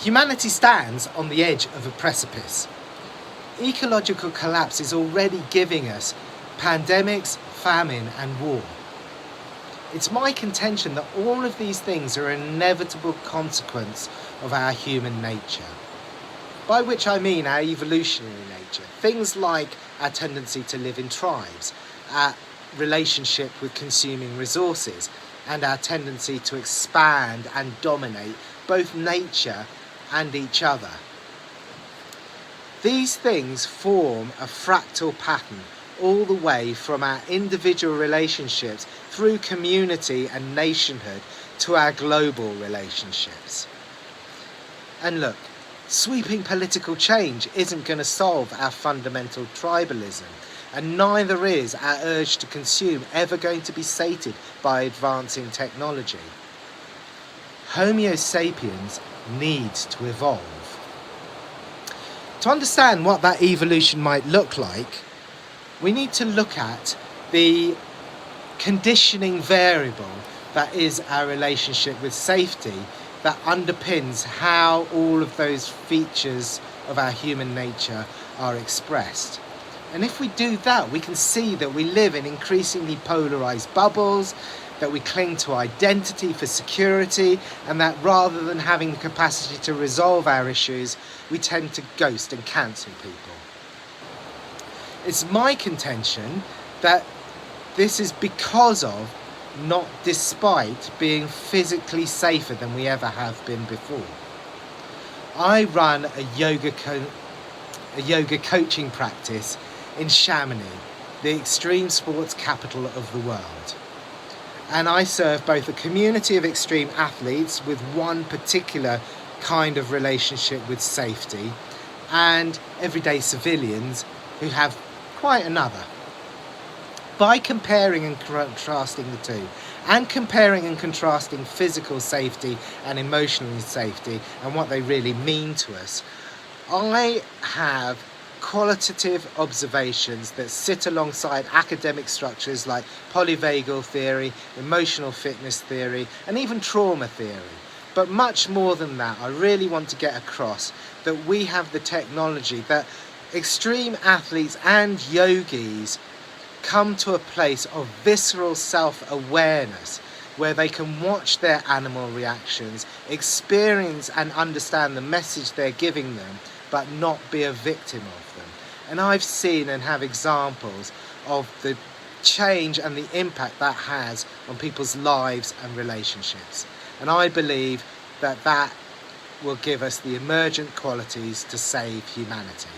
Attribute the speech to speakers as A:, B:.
A: Humanity stands on the edge of a precipice. Ecological collapse is already giving us pandemics, famine and war. It's my contention that all of these things are an inevitable consequence of our human nature. By which I mean our evolutionary nature. Things like our tendency to live in tribes, our relationship with consuming resources, and our tendency to expand and dominate both nature and each other. These things form a fractal pattern all the way from our individual relationships through community and nationhood to our global relationships. And look, sweeping political change isn't going to solve our fundamental tribalism, and neither is our urge to consume ever going to be sated by advancing technology. Homo sapiens needs to evolve. To understand what that evolution might look like, we need to look at the conditioning variable that is our relationship with safety that underpins how all of those features of our human nature are expressed. And if we do that, we can see that we live in increasingly polarized bubbles, that we cling to identity for security, and that rather than having the capacity to resolve our issues, we tend to ghost and cancel people. It's my contention that this is because of, not despite, being physically safer than we ever have been before. I run a yoga coaching practice in Chamonix, the extreme sports capital of the world. And I serve both a community of extreme athletes with one particular kind of relationship with safety, and everyday civilians who have quite another. By comparing and contrasting the two, and comparing and contrasting physical safety and emotional safety and what they really mean to us, I have qualitative observations that sit alongside academic structures like polyvagal theory, emotional fitness theory, and even trauma theory. But much more than that, I really want to get across that we have the technology that extreme athletes and yogis come to a place of visceral self-awareness where they can watch their animal reactions, experience and understand the message they're giving them, but not be a victim of them. And I've seen and have examples of the change and the impact that has on people's lives and relationships. And I believe that that will give us the emergent qualities to save humanity.